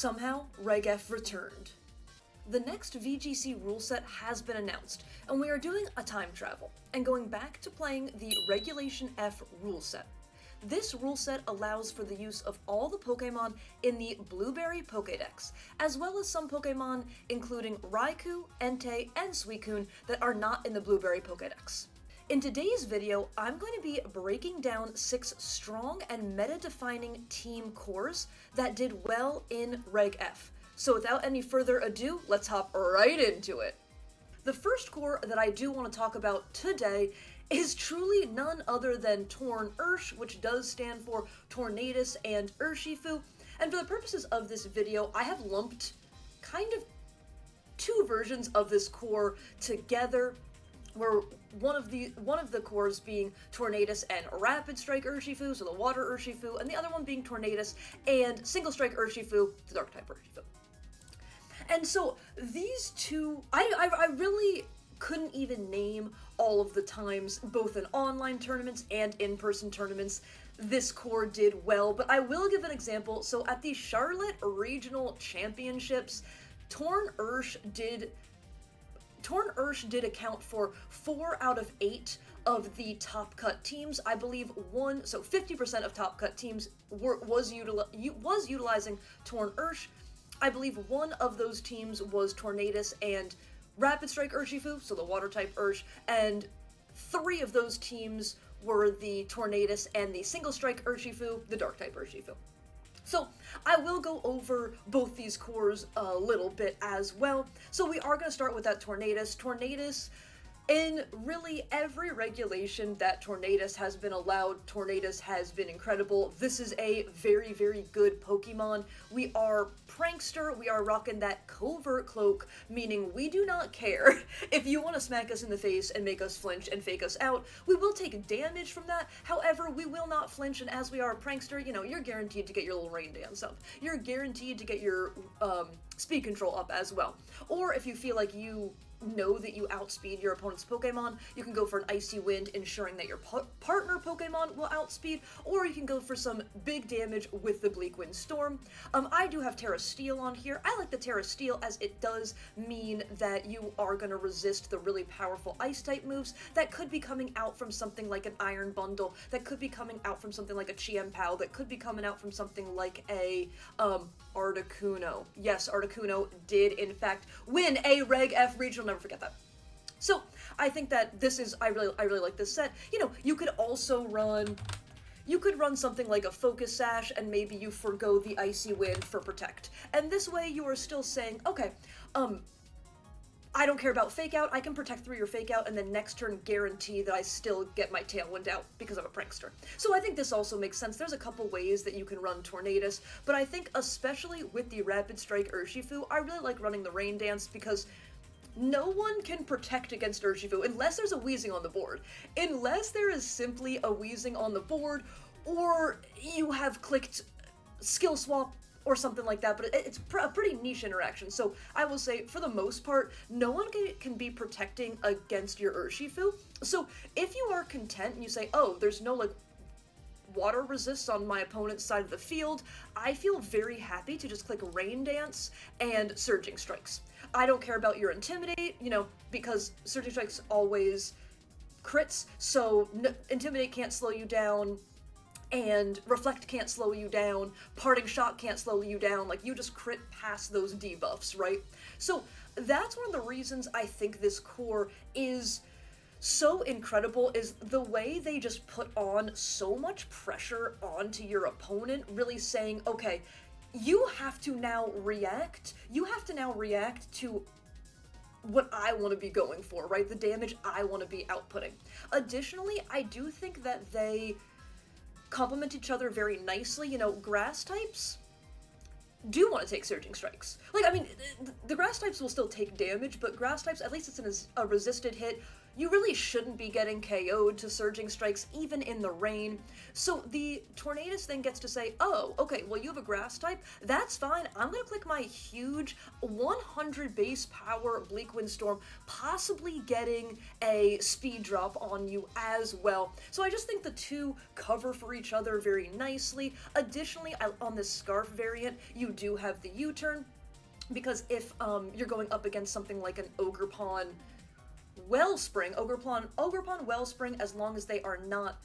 Somehow, Reg F returned. The next VGC rule set has been announced, and we are doing a time travel, and going back to playing the Regulation F rule set. This rule set allows for the use of all the Pokémon in the Blueberry Pokédex, as well as some Pokémon including Raikou, Entei, and Suicune that are not in the Blueberry Pokédex. In today's video, I'm going to be breaking down 6 strong and meta-defining team cores that did well in Reg F. So without any further ado, let's hop right into it. The first core that I do want to talk about today is truly none other than Torn Ursh, which does stand for Tornadus and Urshifu. And for the purposes of this video, I have lumped kind of 2 versions of this core together, where one of the cores being Tornadus and Rapid Strike Urshifu, so the Water Urshifu, and the other one being Tornadus and Single Strike Urshifu, the Dark type Urshifu. And so these two, I really couldn't even name all of the times, both in online tournaments and in-person tournaments, this core did well, but I will give an example. So at the Charlotte Regional Championships, Torn Ursh did account for 4 out of 8 of the top cut teams. I believe 50% of top cut teams was utilizing Torn Ursh. I believe one of those teams was Tornadus and Rapid Strike Urshifu, so the water type Ursh, and 3 of those teams were the Tornadus and the Single Strike Urshifu, the dark type Urshifu. So I will go over both these cores a little bit as well. So we are going to start with that Tornadus. Tornadus, in really every regulation that Tornadus has been allowed, Tornadus has been incredible. This is a very, very good Pokemon. We are Prankster, we are rocking that Covert Cloak, meaning we do not care if you want to smack us in the face and make us flinch and fake us out. We will take damage from that, however, we will not flinch, and as we are a Prankster, you know, you're guaranteed to get your little rain dance up. You're guaranteed to get your speed control up as well. Or if you feel like you know that you outspeed your opponent's Pokemon, you can go for an Icy Wind, ensuring that your partner Pokemon will outspeed, or you can go for some big damage with the Bleak Wind Storm. I do have Terra Steel on here. I like the Terra Steel as it does mean that you are going to resist the really powerful Ice-type moves that could be coming out from something like an Iron Bundle, that could be coming out from something like a Chiempao, that could be coming out from something like a Articuno. Yes, Articuno did in fact win a Reg F regional, never forget that. So I think that this is, I really like this set. You know, you could also run, something like a Focus Sash, and maybe you forgo the Icy Wind for Protect. And this way you are still saying, okay, I don't care about Fake Out, I can Protect through your Fake Out, and then next turn guarantee that I still get my Tailwind out because I'm a Prankster. So I think this also makes sense. There's a couple ways that you can run Tornadus, but I think especially with the Rapid Strike Urshifu, I really like running the Rain Dance because no one can protect against Urshifu unless there's a Weezing on the board. Unless there is simply a Weezing on the board, or you have clicked Skill Swap or something like that, but it's a pretty niche interaction. So I will say, for the most part, no one can be protecting against your Urshifu. So if you are content and you say, oh, there's no like water resists on my opponent's side of the field, I feel very happy to just click Rain Dance and Surging Strikes. I don't care about your Intimidate, you know, because Surging Strikes always crits, so Intimidate can't slow you down, and Reflect can't slow you down, Parting Shot can't slow you down, like, you just crit past those debuffs, right? So that's one of the reasons I think this core is so incredible, is the way they just put on so much pressure onto your opponent, really saying, okay, you have to now react to what I want to be going for, right? The damage I want to be outputting. Additionally, I do think that they complement each other very nicely. You know, grass types do want to take Surging Strikes. Like, I mean, the grass types will still take damage, but grass types, at least it's a resisted hit. you really shouldn't be getting KO'd to Surging Strikes even in the rain. So the Tornadus then gets to say, oh, okay, well you have a grass type, that's fine, I'm gonna click my huge 100 base power Bleak Windstorm, possibly getting a speed drop on you as well. So I just think the two cover for each other very nicely. Additionally, on this Scarf variant, you do have the U-turn, because if you're going up against something like an Ogerpon Wellspring, Ogerpon Wellspring, as long as they are not,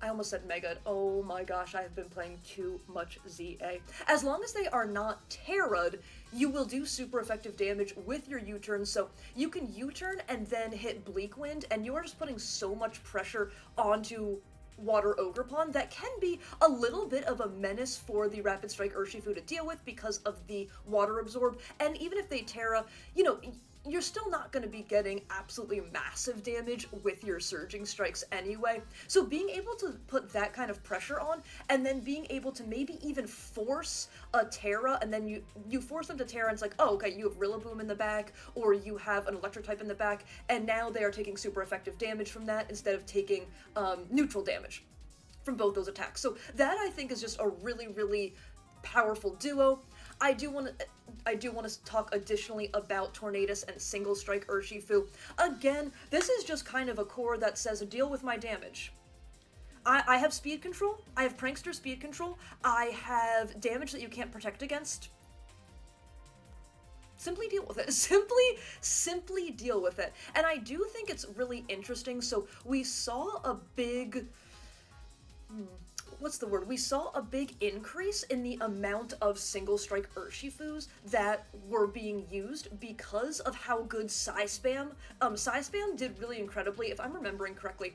I almost said Mega, oh my gosh, I have been playing too much ZA. As long as they are not Terra'd, you will do super effective damage with your U-turn, so you can U-turn and then hit Bleak Wind, and you are just putting so much pressure onto Water Ogerpon that can be a little bit of a menace for the Rapid Strike Urshifu to deal with because of the Water Absorb, and even if they Terra, you know, you're still not going to be getting absolutely massive damage with your Surging Strikes anyway. So being able to put that kind of pressure on, and then being able to maybe even force a Terra, and then you force them to Terra, and it's like, oh, okay, you have Rillaboom in the back, or you have an Electric type in the back, and now they are taking super effective damage from that instead of taking neutral damage from both those attacks. So that, I think, is just a really, really powerful duo. I do want to talk additionally about Tornadus and Single Strike Urshifu. Again, this is just kind of a core that says, deal with my damage. I have speed control, I have Prankster speed control, I have damage that you can't protect against. Simply deal with it. Simply deal with it. And I do think it's really interesting. So we saw a big... what's the word? We saw a big increase in the amount of Single Strike Urshifus that were being used because of how good Psyspam. Psyspam did really incredibly, if I'm remembering correctly.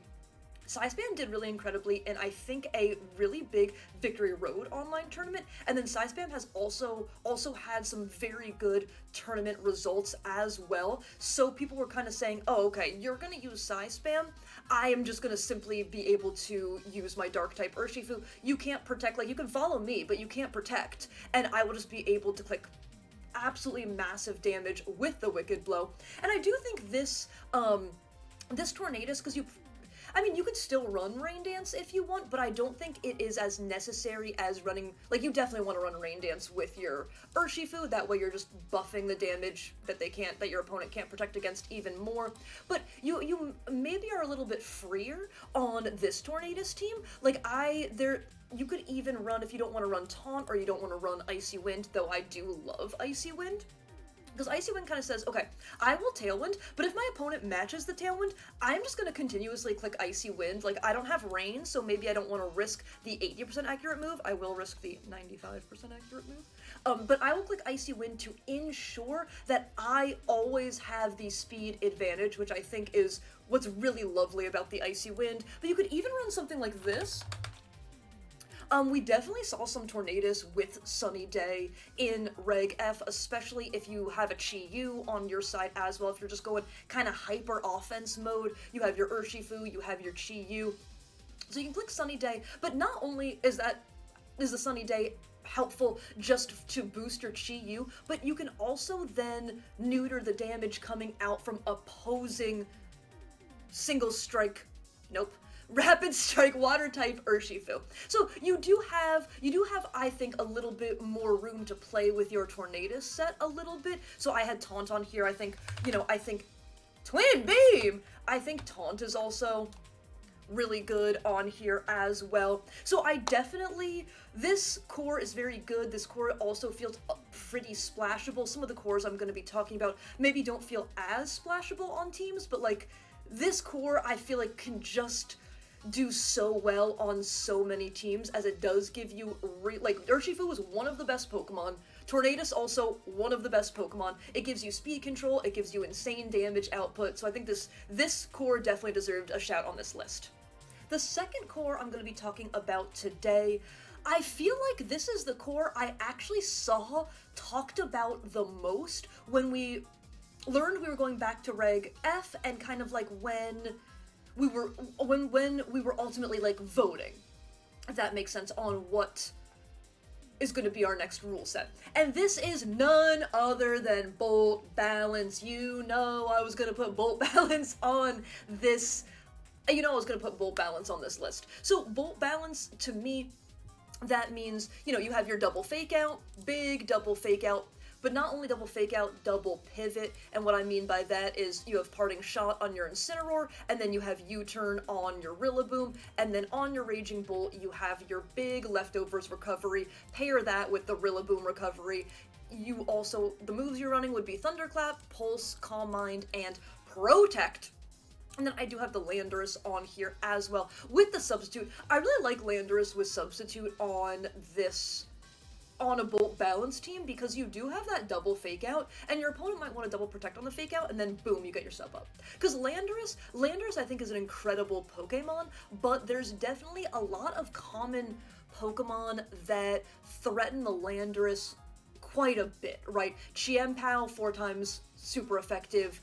Psyspam did really incredibly in, I think, a really big Victory Road online tournament, and then Psyspam has also had some very good tournament results as well, so people were kind of saying, oh, okay, you're gonna use Psyspam, I am just gonna simply be able to use my Dark-type Urshifu. You can't protect, like, you can follow me, but you can't protect, and I will just be able to click absolutely massive damage with the Wicked Blow. And I do think this, this Tornadus, because you could still run Rain Dance if you want, but I don't think it is as necessary as running, like, you definitely want to run Rain Dance with your Urshifu, that way you're just buffing the damage that your opponent can't protect against even more. But you maybe are a little bit freer on this Tornadus team. Like, you could even run, if you don't want to run Taunt or you don't want to run Icy Wind, though I do love Icy Wind. Because Icy Wind kind of says, okay, I will Tailwind, but if my opponent matches the Tailwind, I'm just going to continuously click Icy Wind. Like, I don't have Rain, so maybe I don't want to risk the 80% accurate move. I will risk the 95% accurate move. But I will click Icy Wind to ensure that I always have the speed advantage, which I think is what's really lovely about the Icy Wind. But you could even run something like this. We definitely saw some Tornadus with Sunny Day in Reg F, especially if you have a Chi-Yu on your side as well. If you're just going kind of hyper offense mode, you have your Urshifu, you have your Chi-Yu. So you can click Sunny Day, but not only is the Sunny Day helpful just to boost your Chi-Yu, but you can also then neuter the damage coming out from opposing Rapid Strike Water type Urshifu. So you do have, I think, a little bit more room to play with your Tornadus set a little bit. So I had Taunt on here. I think Twin Beam! I think Taunt is also really good on here as well. So this core is very good. This core also feels pretty splashable. Some of the cores I'm going to be talking about maybe don't feel as splashable on teams, but like this core I feel like can just do so well on so many teams, as it does give you, Urshifu is one of the best Pokemon, Tornadus also one of the best Pokemon, it gives you speed control, it gives you insane damage output, so I think this core definitely deserved a shout on this list. The second core I'm going to be talking about today, I feel like this is the core I actually saw talked about the most when we learned we were going back to Reg F, and kind of like when we were ultimately like voting, if that makes sense, on what is going to be our next rule set. And this is none other than Bolt Balance. You know I was going to put Bolt Balance on this. You know I was going to put Bolt Balance on this list. So Bolt Balance, to me, that means, you know, you have your double fake out, big double fake out, but not only double fake out, double pivot. And what I mean by that is you have parting shot on your Incineroar, and then you have U-turn on your Rillaboom, and then on your Raging Bolt, you have your big leftovers recovery. Pair that with the Rillaboom recovery. You also, the moves you're running would be Thunderclap, Pulse, Calm Mind, and Protect. And then I do have the Landorus on here as well with the Substitute. I really like Landorus with Substitute on a Bolt Balance team, because you do have that double fake out, and your opponent might want to double protect on the fake out, and then boom, you get your sub up. Because Landorus I think is an incredible Pokemon, but there's definitely a lot of common Pokemon that threaten the Landorus quite a bit, right? Chien-Pao 4 times super effective,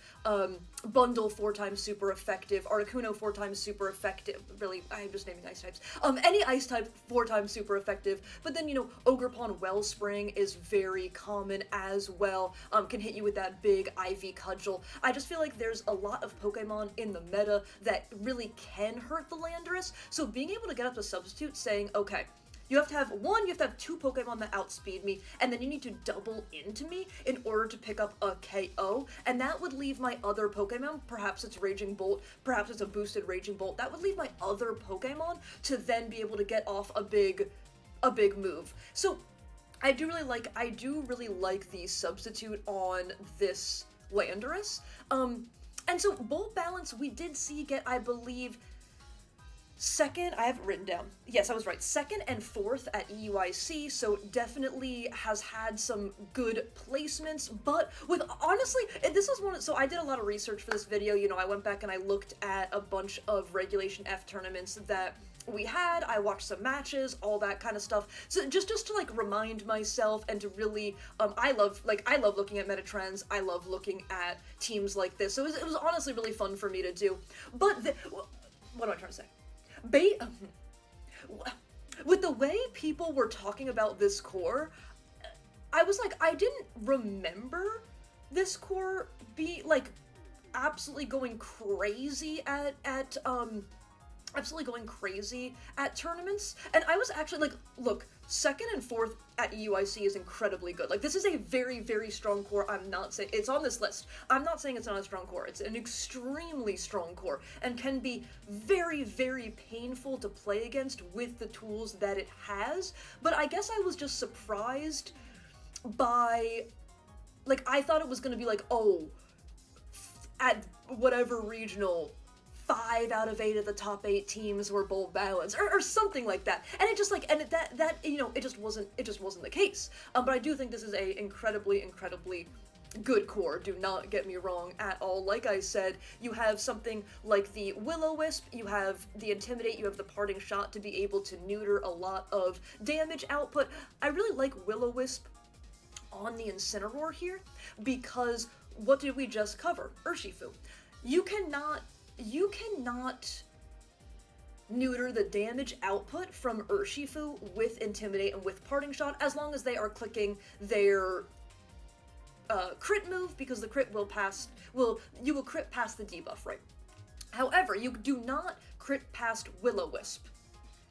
Bundle 4 times super effective, Articuno 4 times super effective, really, I'm just naming ice types, any ice type 4 times super effective, but then, you know, Ogerpon Wellspring is very common as well, can hit you with that big Ivy Cudgel. I just feel like there's a lot of Pokemon in the meta that really can hurt the Landorus, so being able to get up to Substitute saying, okay, you have to have two Pokemon that outspeed me, and then you need to double into me in order to pick up a KO, and that would leave my other Pokemon, perhaps it's Raging Bolt, perhaps it's a boosted Raging Bolt, that would leave my other Pokemon to then be able to get off a big move. So I do really like the Substitute on this Landorus. And so Bolt Balance we did see get, I believe, second, I have it written down. Yes, I was right. Second and fourth at EUIC, so definitely has had some good placements, but with, honestly, this is one, so I did a lot of research for this video, you know, I went back and I looked at a bunch of Regulation F tournaments that we had, I watched some matches, all that kind of stuff, so just to, like, remind myself and to really, I love looking at meta trends, I love looking at teams like this, so it was honestly really fun for me to do, but, what am I trying to say? With the way people were talking about this core, I was like, I didn't remember this core be, like, absolutely going crazy at tournaments, and I was actually like, look, second and fourth at EUIC is incredibly good. Like, this is a very, very strong core. I'm not saying it's on this list. I'm not saying it's not a strong core. It's an extremely strong core and can be very, very painful to play against with the tools that it has. But I guess I was just surprised by, like, I thought it was going to be like, oh, at whatever regional, 5 out of 8 of the top 8 teams were Bolt Balance, or something like that. And it just, like, and that you know, it just wasn't the case. But I do think this is a incredibly good core, do not get me wrong at all. Like I said, you have something like the Will-O-Wisp, you have the Intimidate, you have the Parting Shot to be able to neuter a lot of damage output. I really like Will-O-Wisp on the Incineroar here, because what did we just cover? Urshifu. You cannot neuter the damage output from Urshifu with Intimidate and with Parting Shot, as long as they are clicking their crit move, because the crit you will crit past the debuff, right? However, you do not crit past Will-O-Wisp.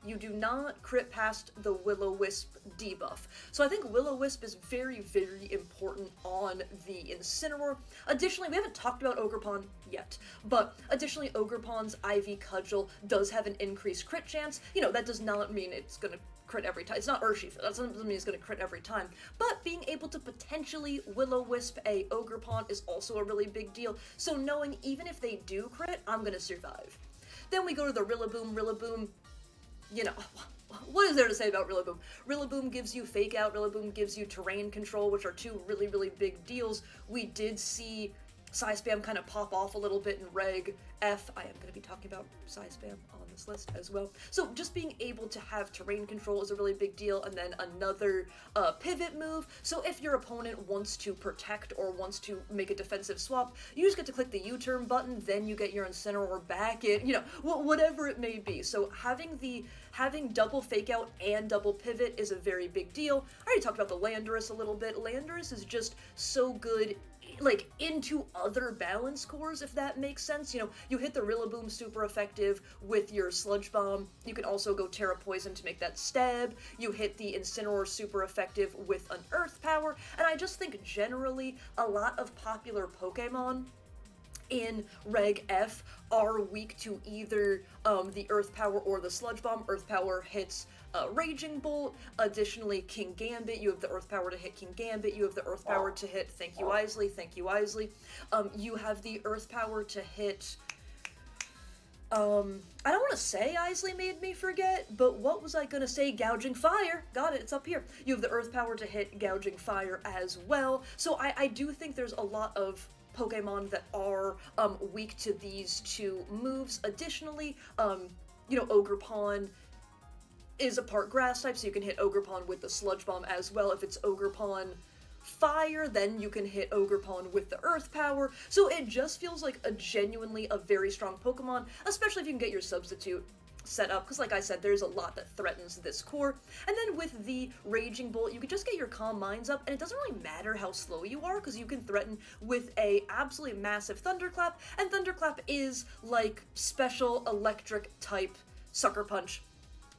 You do not crit past the Will-O-Wisp debuff. So I think Will-O-Wisp is very, very important on the Incineroar. Additionally, we haven't talked about Ogerpon yet, but additionally, Ogerpon's Ivy Cudgel does have an increased crit chance. You know, that does not mean it's going to crit every time. It's not Urshifu. That doesn't mean it's going to crit every time. But being able to potentially Will-O-Wisp a Ogerpon is also a really big deal. So knowing even if they do crit, I'm going to survive. Then we go to the Rillaboom. Rillaboom, you know, what is there to say about Rillaboom? Rillaboom gives you Fake Out, Rillaboom gives you Terrain Control, which are two really, really big deals. We did see Psi Spam kind of pop off a little bit in Reg F. I am going to be talking about Psi Spam on this list as well. So just being able to have terrain control is a really big deal, and then another pivot move. So if your opponent wants to protect or wants to make a defensive swap, you just get to click the U-turn button, then you get your Incineroar back in, you know, whatever it may be. So having double fake out and double pivot is a very big deal. I already talked about the Landorus a little bit. Landorus is just so good, like, into other balance cores, if that makes sense. You know, you hit the Rillaboom super effective with your Sludge Bomb. You can also go Terra Poison to make that stab. You hit the Incineroar super effective with an Earth Power. And I just think generally a lot of popular Pokemon in Reg F are weak to either the Earth Power or the Sludge Bomb. Earth Power hits Raging Bolt. Additionally, King Gambit, you have the Earth Power to hit King Gambit. You have the Earth Power to hit, thank you Isley, thank you Isley. You have the Earth Power to hit, I don't want to say Isley made me forget, but what was I going to say? Gouging Fire. Got it, it's up here. You have the Earth Power to hit Gouging Fire as well. So I do think there's a lot of Pokemon that are weak to these two moves. Additionally, you know, Ogerpon is a part grass type, so you can hit Ogerpon with the Sludge Bomb as well. If it's Ogerpon Fire, then you can hit Ogerpon with the Earth Power. So it just feels like a genuinely a very strong Pokemon, especially if you can get your substitute set up, because like I said, there's a lot that threatens this core. And then with the Raging Bolt, you can just get your Calm Minds up, and it doesn't really matter how slow you are, because you can threaten with a absolutely massive Thunderclap, and Thunderclap is like special electric type Sucker Punch.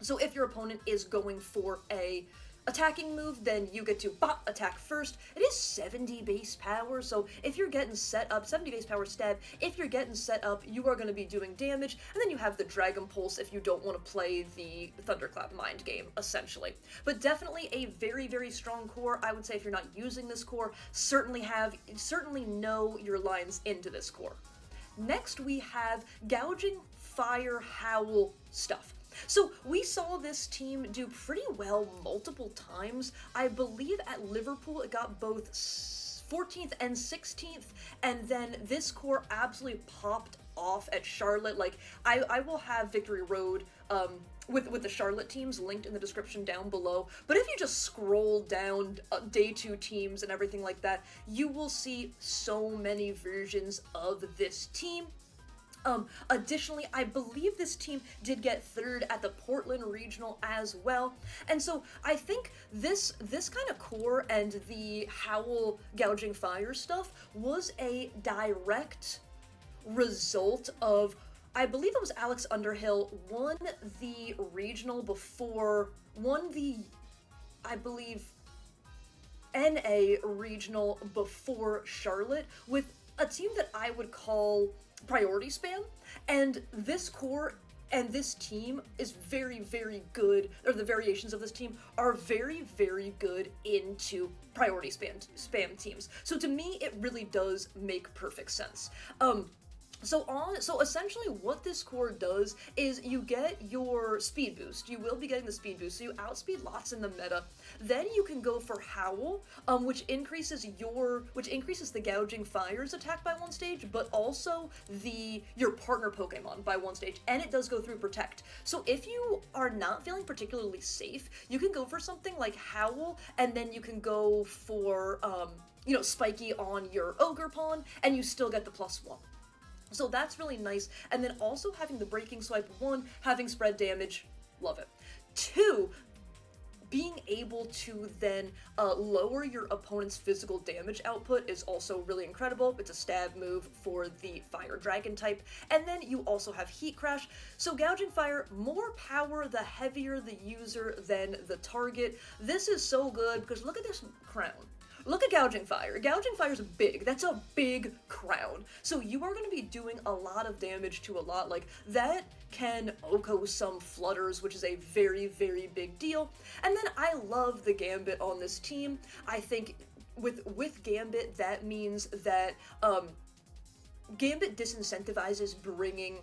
So if your opponent is going for a attacking move, then you get to attack first. It is 70 base power, so if you're getting set up, 70 base power stab, if you're getting set up, you are going to be doing damage, and then you have the Dragon Pulse if you don't want to play the Thunderclap mind game, essentially. But definitely a very, very strong core. I would say if you're not using this core, certainly know your lines into this core. Next, we have Gouging Fire Howl stuff. So we saw this team do pretty well multiple times. I believe at Liverpool it got both 14th and 16th, and then this core absolutely popped off at Charlotte. Like, I will have Victory Road with the Charlotte teams linked in the description down below, but if you just scroll down day 2 teams and everything like that, you will see so many versions of this team. Additionally, I believe this team did get 3rd at the Portland Regional as well, and so I think this kind of core and the Howl Gouging Fire stuff was a direct result of, I believe it was Alex Underhill won the regional won the, I believe, NA regional before Charlotte with a team that I would call priority spam, and this core and this team is very, very good, or the variations of this team are very, very good into priority spam teams. So to me, it really does make perfect sense. So essentially what this core does is you get your speed boost. You will be getting the speed boost, so you outspeed lots in the meta. Then you can go for Howl, which increases the Gouging Fire's attack by 1 stage, but also your partner Pokemon by 1 stage, and it does go through Protect. So if you are not feeling particularly safe, you can go for something like Howl, and then you can go for Spiky on your Ogerpon, and you still get the +1. So that's really nice, and then also having the Breaking Swipe, 1, having spread damage, love it. 2, being able to then lower your opponent's physical damage output is also really incredible. It's a stab move for the Fire Dragon type, and then you also have Heat Crash. So Gouging Fire, more power the heavier the user than the target. This is so good, because look at this crown. Look at Gouging Fire. Gouging Fire's big. That's a big crown. So you are going to be doing a lot of damage to a lot. Like, that can Oko some Flutters, which is a very, very big deal. And then I love the Gambit on this team. I think with Gambit, that means that Gambit disincentivizes bringing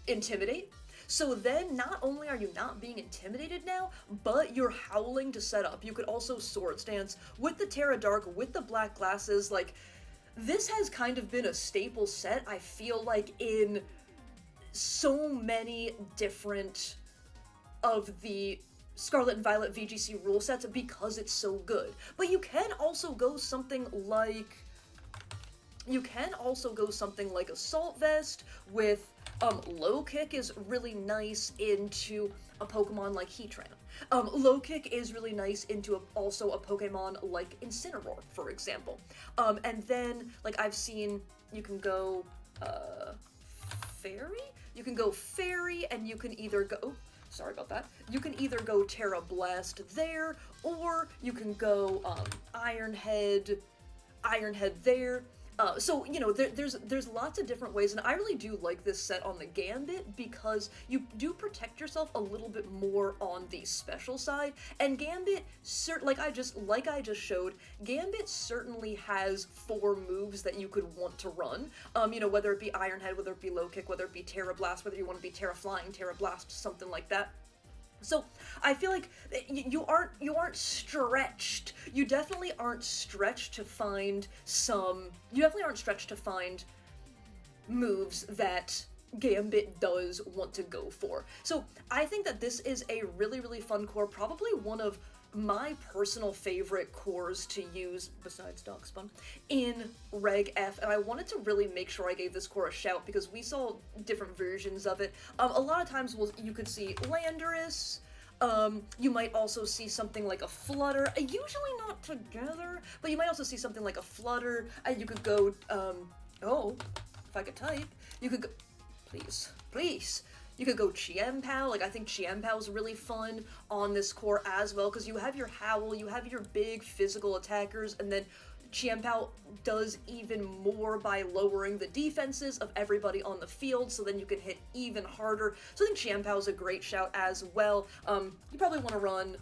Intimidate. So then not only are you not being intimidated now, but you're howling to set up. You could also Swords Dance with the Terra Dark, with the black glasses. Like, this has kind of been a staple set, I feel like, in so many different of the Scarlet and Violet VGC rule sets because it's so good. But you can also go something like... Assault Vest with Low Kick is really nice into a Pokemon like Heatran. Low Kick is really nice into also a Pokemon like Incineroar, for example. And then, like, I've seen, you can go, Fairy? You can go Fairy, and you can either go... Sorry about that. You can either go Terra Blast there, or you can go, Iron Head there. So, you know, there's lots of different ways, and I really do like this set on the Gambit because you do protect yourself a little bit more on the special side, and Gambit, like I just showed, Gambit certainly has 4 moves that you could want to run, you know, whether it be Iron Head, whether it be Low Kick, whether it be Terra Blast, whether you want to be Terra Flying, Terra Blast, something like that. So I feel like you aren't stretched. You definitely aren't stretched to find moves that Gambit does want to go for. So I think that this is a really, really fun core, probably one of my personal favorite cores to use, besides Darkspun, in Reg F, and I wanted to really make sure I gave this core a shout because we saw different versions of it. A lot of times you could see Landorus, you might also see something like a Flutter, usually not together, but you might also see something like a Flutter, and you could go, oh, if I could type, you could go, please, you could go Chien-Pao. Like, I think Chien-Pao is really fun on this core as well, because you have your Howl, you have your big physical attackers, and then Chien-Pao does even more by lowering the defenses of everybody on the field, so then you can hit even harder. So I think Chien-Pao is a great shout as well. You probably want to run...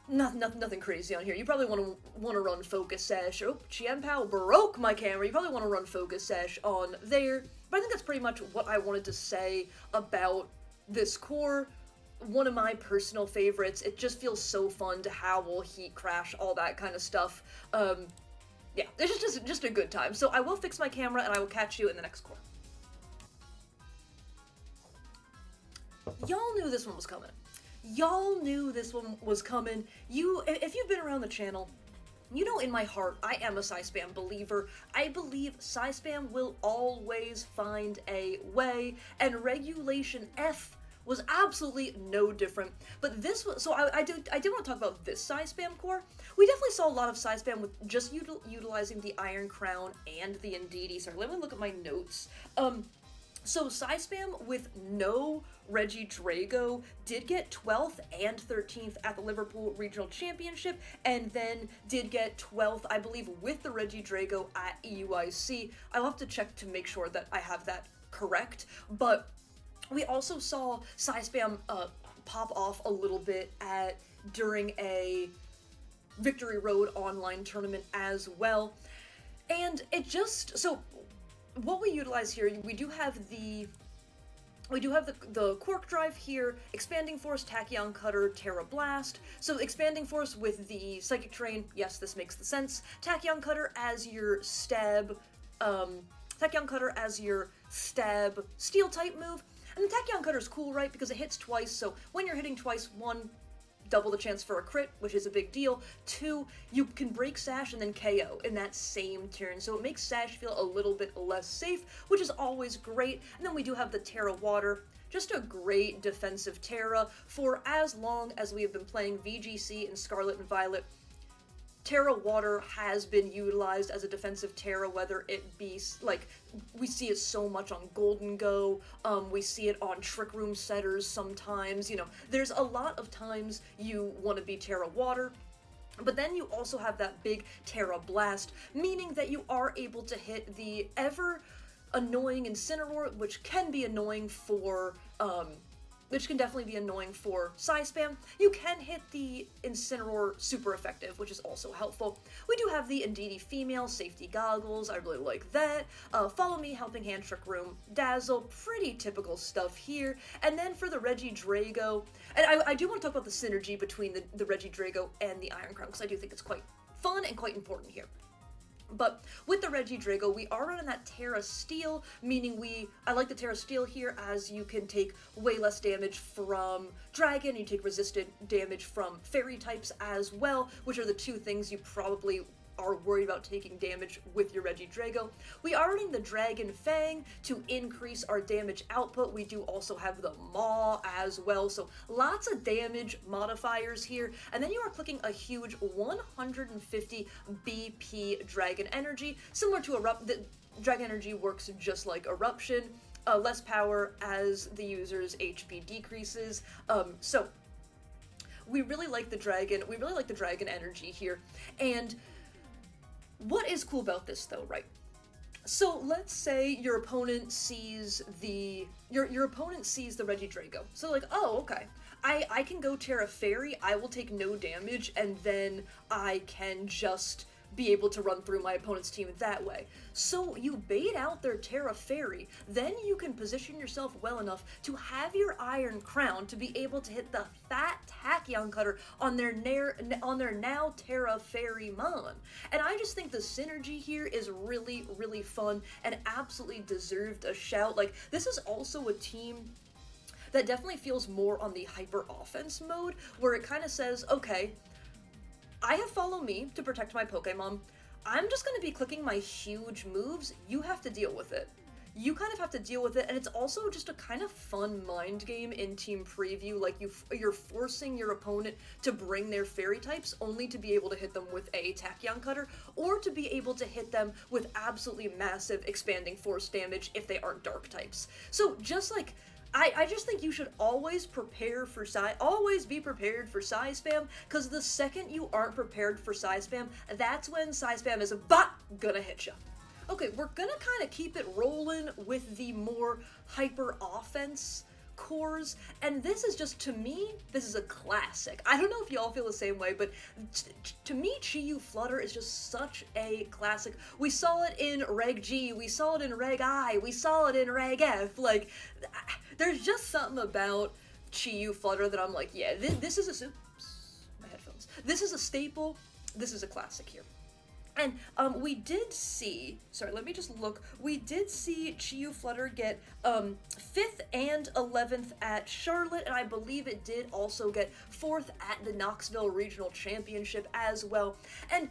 Nothing crazy on here. You probably want to run Focus Sash. Oh, Chien-Pao broke my camera. You probably want to run Focus Sash on there. But I think that's pretty much what I wanted to say about this core. One of my personal favorites. It just feels so fun to howl, heat crash, all that kind of stuff. Yeah, it's just a good time. So I will fix my camera, and I will catch you in the next core. Y'all knew this one was coming. Y'all knew this one was coming. If you've been around the channel, you know in my heart, I am a Psy-Spam believer. I believe Psy-Spam will always find a way, and Regulation F was absolutely no different. But this was, so I did want to talk about this Psy-Spam core. We definitely saw a lot of Psy-Spam with just utilizing the Iron Crown and the Indeedee. Sorry, let me look at my notes. So Psy-Spam with no Regidrago did get 12th and 13th at the Liverpool Regional Championship, and then did get 12th, I believe, with the Regidrago at EUIC. I'll have to check to make sure that I have that correct, but we also saw Psy-Spam pop off a little bit during a Victory Road online tournament as well, and it just, so what we utilize here, we do have the Quark Drive here, Expanding Force, Tachyon Cutter, Terra Blast. So Expanding Force with the Psychic Terrain, yes, this makes the sense. Tachyon Cutter as your stab, Steel type move. And the Tachyon Cutter is cool, right? Because it hits twice, so when you're hitting twice, 1, double the chance for a crit, which is a big deal. 2, you can break Sash and then KO in that same turn, so it makes Sash feel a little bit less safe, which is always great. And then we do have the Terra Water, just a great defensive Terra for as long as we have been playing VGC and Scarlet and Violet. Terra Water has been utilized as a defensive Terra, whether it be, like, we see it so much on Golden Go, we see it on Trick Room setters sometimes, you know, there's a lot of times you want to be Terra Water, but then you also have that big Terra Blast, meaning that you are able to hit the ever annoying Incineroar, which can be annoying for which can definitely be annoying for Psy Spam. You can hit the Incineroar super effective, which is also helpful. We do have the Indeedee female safety goggles, I really like that. Follow Me, Helping Hand, Trick Room, Dazzle, pretty typical stuff here. And then for the Regidrago, and I do want to talk about the synergy between the Regidrago and the Iron Crown, because I do think it's quite fun and quite important here. But with the Regidrago, we are running that Terra Steel, meaning I like the Terra Steel here, as you can take way less damage from Dragon, you take resisted damage from Fairy types as well, which are the two things you probably are worried about taking damage with your Regidrago. We are running the Dragon Fang to increase our damage output. We do also have the Maw as well, so lots of damage modifiers here. And then you are clicking a huge 150 BP Dragon Energy, similar to Eruption. Dragon Energy works just like Eruption, less power as the user's HP decreases. So we really like the Dragon. We really like the Dragon Energy here, and what is cool about this though, right? So let's say your opponent sees your opponent sees the Regidrago. So like, oh, okay. I can go Terra Fairy, I will take no damage, and then I can just be able to run through my opponent's team that way. So you bait out their Terra Fairy, then you can position yourself well enough to have your Iron Crown to be able to hit the fat Tachyon Cutter on their now Terra Fairy Mon. And I just think the synergy here is really, really fun and absolutely deserved a shout. Like, this is also a team that definitely feels more on the hyper offense mode, where it kind of says, okay, I have Follow Me to protect my Pokemon. I'm just going to be clicking my huge moves. You have to deal with it. You kind of have to deal with it, and it's also just a kind of fun mind game in Team Preview. Like, you're forcing your opponent to bring their Fairy types only to be able to hit them with a Tachyon Cutter, or to be able to hit them with absolutely massive Expanding Force damage if they aren't Dark types. So just like, I just think you should always always be prepared for Psy Spam, because the second you aren't prepared for Psy Spam, that's when Psy Spam is gonna hit you. Okay, we're gonna kind of keep it rolling with the more hyper offense cores, and this is just, to me, this is a classic. I don't know if y'all feel the same way, but to me, Chi-Yu Flutter is just such a classic. We saw it in Reg G, we saw it in Reg I, we saw it in Reg F. Like, there's just something about Chi-Yu Flutter that I'm like, yeah, this is a, oops, my headphones. This is a staple, this is a classic here. And we did see, sorry, let me just look, we did see Chi-Yu Flutter get 5th and 11th at Charlotte, and I believe it did also get 4th at the Knoxville Regional Championship as well. And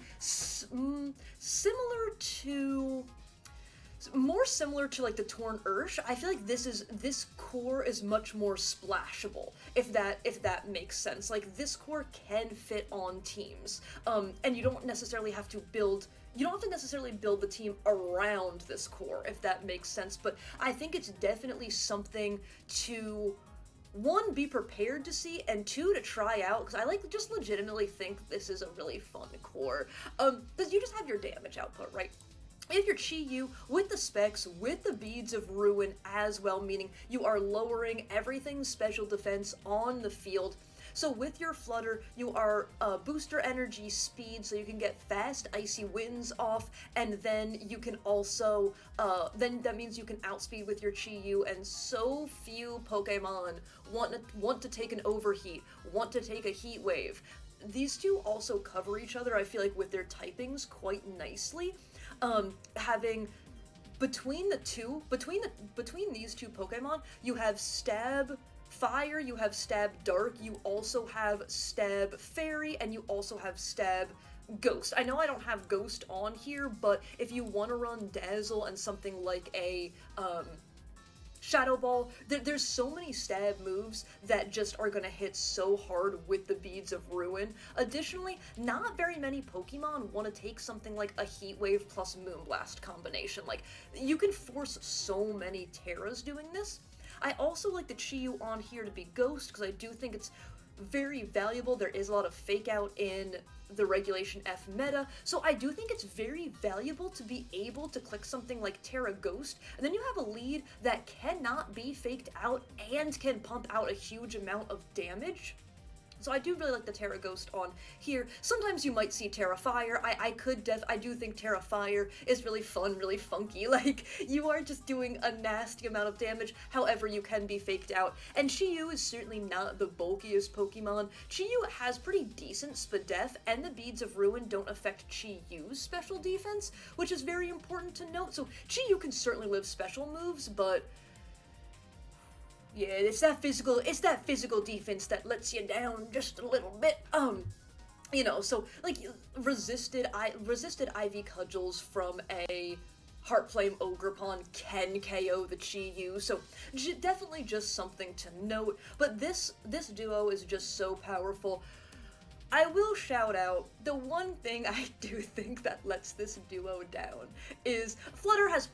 more similar to like the Torn Ursh, I feel like this core is much more splashable, if that makes sense. Like, this core can fit on teams, and you don't necessarily have to build the team around this core, if that makes sense. But I think it's definitely something to, one, be prepared to see, and two, to try out, because I just legitimately think this is a really fun core, because you just have your damage output, right? If you're Chi-Yu, with the specs, with the Beads of Ruin as well, meaning you are lowering everything's special defense on the field. So with your Flutter, you are booster energy speed, so you can get fast icy winds off, and then you can also, then that means you can outspeed with your Chi-Yu, and so few Pokemon want to take an overheat, want to take a heat wave. These two also cover each other, I feel like, with their typings quite nicely. Having between these two Pokemon, you have Stab Fire, you have Stab Dark, you also have Stab Fairy, and you also have Stab Ghost. I know I don't have Ghost on here, but if you want to run Dazzle and something like a Shadow Ball, there's so many stab moves that just are gonna hit so hard with the Beads of Ruin. Additionally, not very many Pokemon want to take something like a Heat Wave plus Moonblast combination. Like, you can force so many Terras doing this. I also like the Chi-Yu on here to be Ghost, because I do think it's very valuable. There is a lot of fake out in the Regulation F meta, so I do think it's very valuable to be able to click something like Terra Ghost, and then you have a lead that cannot be faked out and can pump out a huge amount of damage. So I do really like the Terra Ghost on here. Sometimes you might see Terra Fire. I do think Terra Fire is really fun, really funky. Like, you are just doing a nasty amount of damage, however you can be faked out. And Chi-Yu is certainly not the bulkiest Pokemon. Chi-Yu has pretty decent Spadef, and the Beads of Ruin don't affect Chi-Yu's special defense, which is very important to note. So Chi-Yu can certainly live special moves, but yeah, it's that physical defense that lets you down just a little bit. You know, so like resisted IV cudgels from a Heartflame Ogerpon can KO the Chi-Yu, so definitely just something to note. But this duo is just so powerful. I will shout out, the one thing I do think that lets this duo down is Flutter has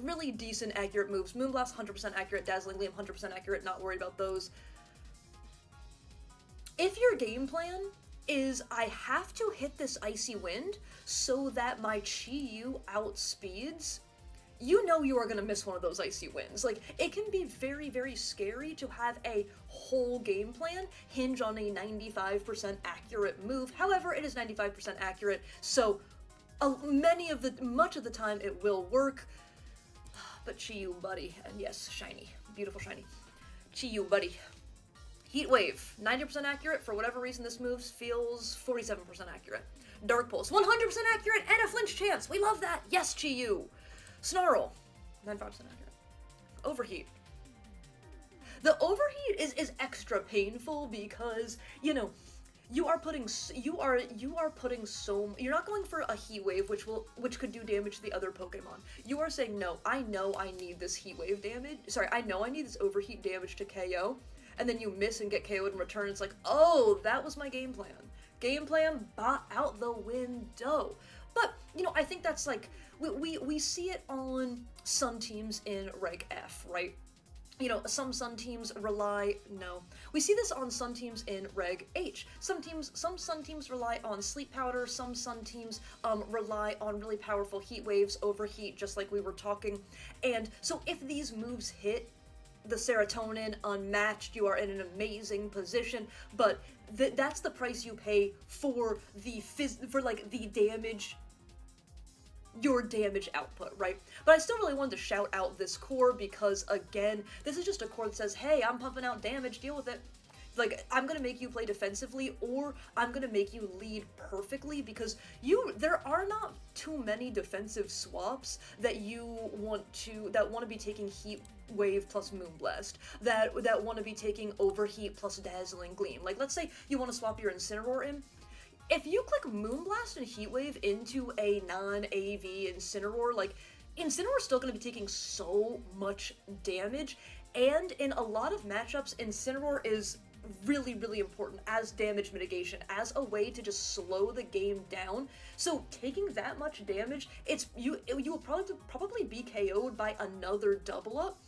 really decent accurate moves. Moonblast 100% accurate, Dazzling Gleam 100% accurate, not worried about those. If your game plan is I have to hit this Icy Wind so that my Chi-Yu outspeeds, you know you are going to miss one of those Icy Winds. Like, it can be very, very scary to have a whole game plan hinge on a 95% accurate move. However, it is 95% accurate, so much of the time it will work. But Chi-Yu, buddy, and yes, shiny, beautiful shiny. Chi-Yu, buddy. Heat Wave, 90% accurate. For whatever reason, this move feels 47% accurate. Dark Pulse, 100% accurate, and a flinch chance. We love that. Yes, Chi-Yu. Snarl, 95% accurate. Overheat. The overheat is extra painful because, you know, you're not going for a Heat Wave which could do damage to the other Pokemon. You are saying, no, I know I need this Heat Wave damage. Sorry, I know I need this overheat damage to KO, and then you miss and get KO'd in return. It's like, oh, that was my game plan. Game plan bought out the window. But, you know, I think that's like, we see it on Sun teams in Reg F, right? You know, some Sun teams we see this on Sun teams in Reg H. Some Sun teams rely on Sleep Powder, some Sun teams rely on really powerful Heat Waves, Overheat, just like we were talking. And so if these moves hit the serotonin unmatched, you are in an amazing position, but that's the price you pay for the damage, your damage output, right? But I still really wanted to shout out this core because, again, this is just a core that says, hey, I'm pumping out damage, deal with it. Like, I'm gonna make you play defensively, or I'm gonna make you lead perfectly, because there are not too many defensive swaps that want to be taking Heat Wave plus Moonblast, that want to be taking Overheat plus Dazzling Gleam. Like, let's say you want to swap your Incineroar in. If you click Moonblast and Heat Wave into a non-AV Incineroar, like, Incineroar's still going to be taking so much damage, and in a lot of matchups, Incineroar is really, really important as damage mitigation, as a way to just slow the game down. So taking that much damage, you will probably be KO'd by another double up,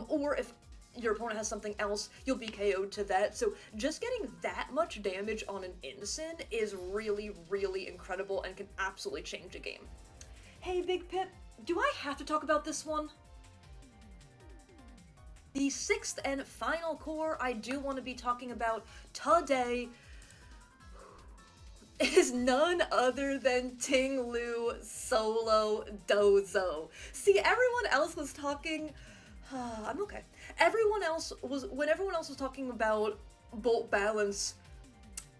or if your opponent has something else, you'll be KO'd to that. So just getting that much damage on an Incin is really, really incredible and can absolutely change a game. Hey, Big Pip, do I have to talk about this one? The sixth and final core I do want to be talking about today is none other than Ting Lu Solo Dozo. See, everyone else was talking... I'm okay. When everyone else was talking about Bolt Balance,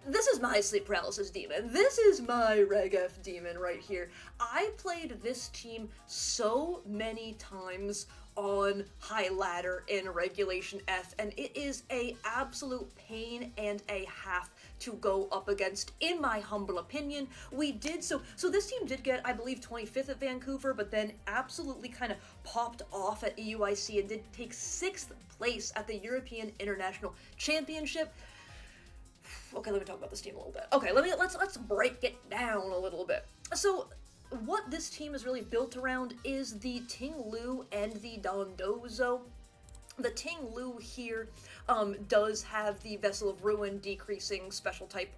this is my Sleep Paralysis demon. This is my Reg F demon right here. I played this team so many times on High Ladder in Regulation F, and it is a absolute pain and a half to go up against, in my humble opinion. So this team did get, I believe, 25th at Vancouver, but then absolutely kind of popped off at EUIC and did take 6th place at the European International Championship. Okay, let me talk about this team a little bit. Okay, let's break it down a little bit. So, what this team is really built around is the Ting Lu and the Dondozo. The Ting Lu here does have the Vessel of Ruin decreasing special type,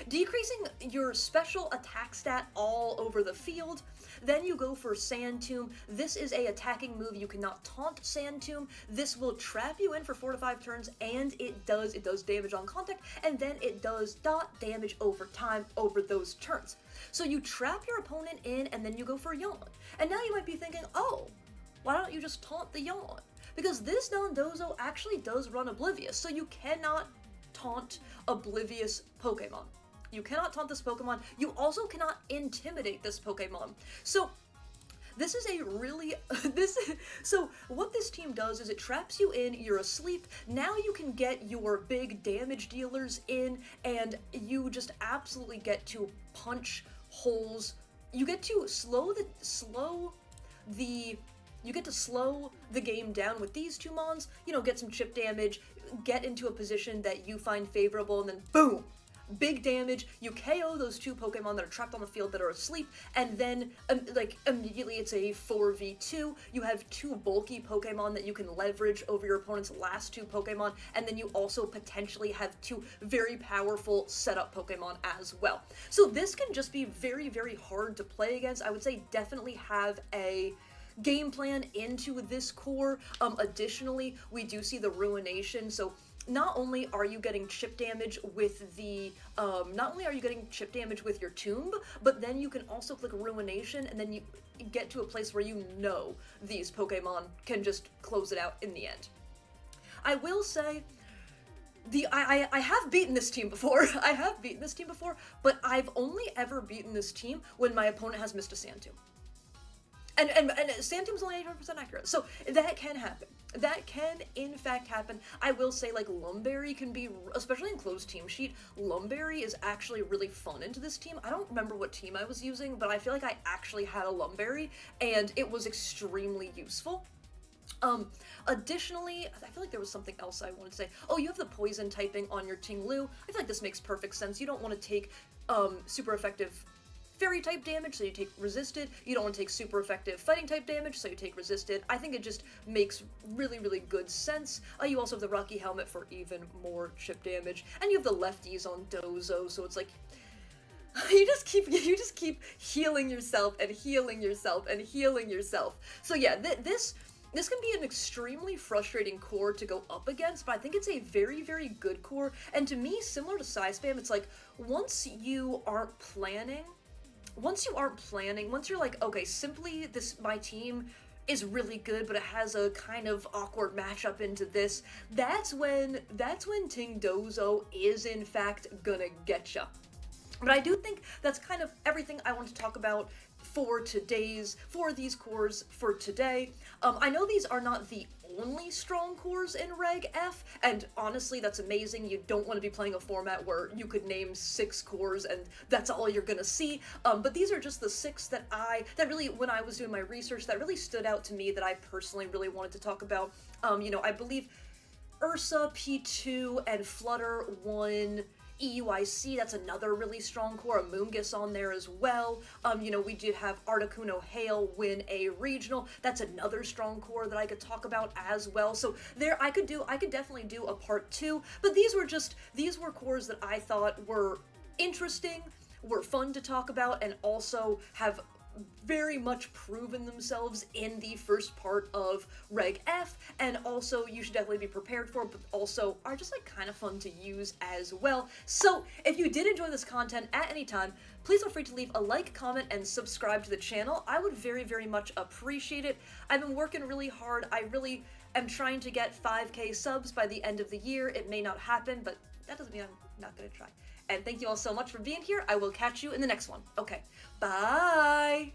decreasing your special attack stat all over the field. Then you go for Sand Tomb. This is a attacking move. You cannot taunt Sand Tomb. This will trap you in for 4 to 5 turns, and it does damage on contact, and then it does dot damage over time over those turns. So you trap your opponent in, and then you go for Yawn. And now you might be thinking, oh, why don't you just taunt the Yawn? Because this Dondozo actually does run Oblivious, so you cannot taunt Oblivious Pokemon. You cannot taunt this Pokemon. You also cannot intimidate this Pokemon. So this is a really, so what this team does is it traps you in, you're asleep, now you can get your big damage dealers in, and you just absolutely get to punch holes. You get to slow the game down with these two mons, you know, get some chip damage, get into a position that you find favorable, and then boom! Big damage, you KO those two Pokemon that are trapped on the field that are asleep, and then, immediately it's a 4v2, you have two bulky Pokemon that you can leverage over your opponent's last two Pokemon, and then you also potentially have two very powerful setup Pokemon as well. So this can just be very, very hard to play against. I would say definitely have a game plan into this core. Additionally, we do see the Ruination, so not only are you getting chip damage with the, your Tomb, but then you can also click Ruination, and then you get to a place where you know these Pokemon can just close it out in the end. I will say, I have beaten this team before, but I've only ever beaten this team when my opponent has missed a Sand Tomb. And Sand Tomb's only 85% accurate, so that can happen. That can, in fact, happen. I will say, like, Lumberry can be, especially in closed team sheet, Lumberry is actually really fun into this team. I don't remember what team I was using, but I feel like I actually had a Lumberry, and it was extremely useful. Additionally, I feel like there was something else I wanted to say. Oh, you have the poison typing on your Ting Lu. I feel like this makes perfect sense. You don't want to take, super effective fairy type damage, so you take resisted. You don't want to take super effective fighting type damage, so you take resisted. I think it just makes really, really good sense. You also have the Rocky Helmet for even more chip damage, and you have the lefties on Dozo, so it's like you just keep healing yourself and healing yourself and healing yourself. So yeah, this can be an extremely frustrating core to go up against, but I think it's a very, very good core. And to me, similar to Psy Spam, it's like once you're like, okay, simply my team is really good, but it has a kind of awkward matchup into this, that's when Ting Dozo is in fact gonna get ya. But I do think that's kind of everything I want to talk about for these cores for today. I know these are not the only strong cores in Reg F, and honestly, that's amazing. You don't want to be playing a format where you could name 6 cores and that's all you're gonna see. But these are just the 6 that really, when I was doing my research, that really stood out to me that I personally really wanted to talk about. You know, I believe Ursa P2 and Flutter 1 EUIC, that's another really strong core, a Moongus on there as well. You know, we did have Articuno Hail win a regional, that's another strong core that I could talk about as well. So there, I could definitely do a part 2, but these were cores that I thought were interesting, were fun to talk about, and also have very much proven themselves in the first part of Reg F, and also you should definitely be prepared for, but also are just like kind of fun to use as well. So if you did enjoy this content at any time, please feel free to leave a like, comment, and subscribe to the channel. I would very, very much appreciate it. I've been working really hard. I really am trying to get 5K subs by the end of the year. It may not happen, but that doesn't mean I'm not gonna try. And thank you all so much for being here. I will catch you in the next one. Okay, bye!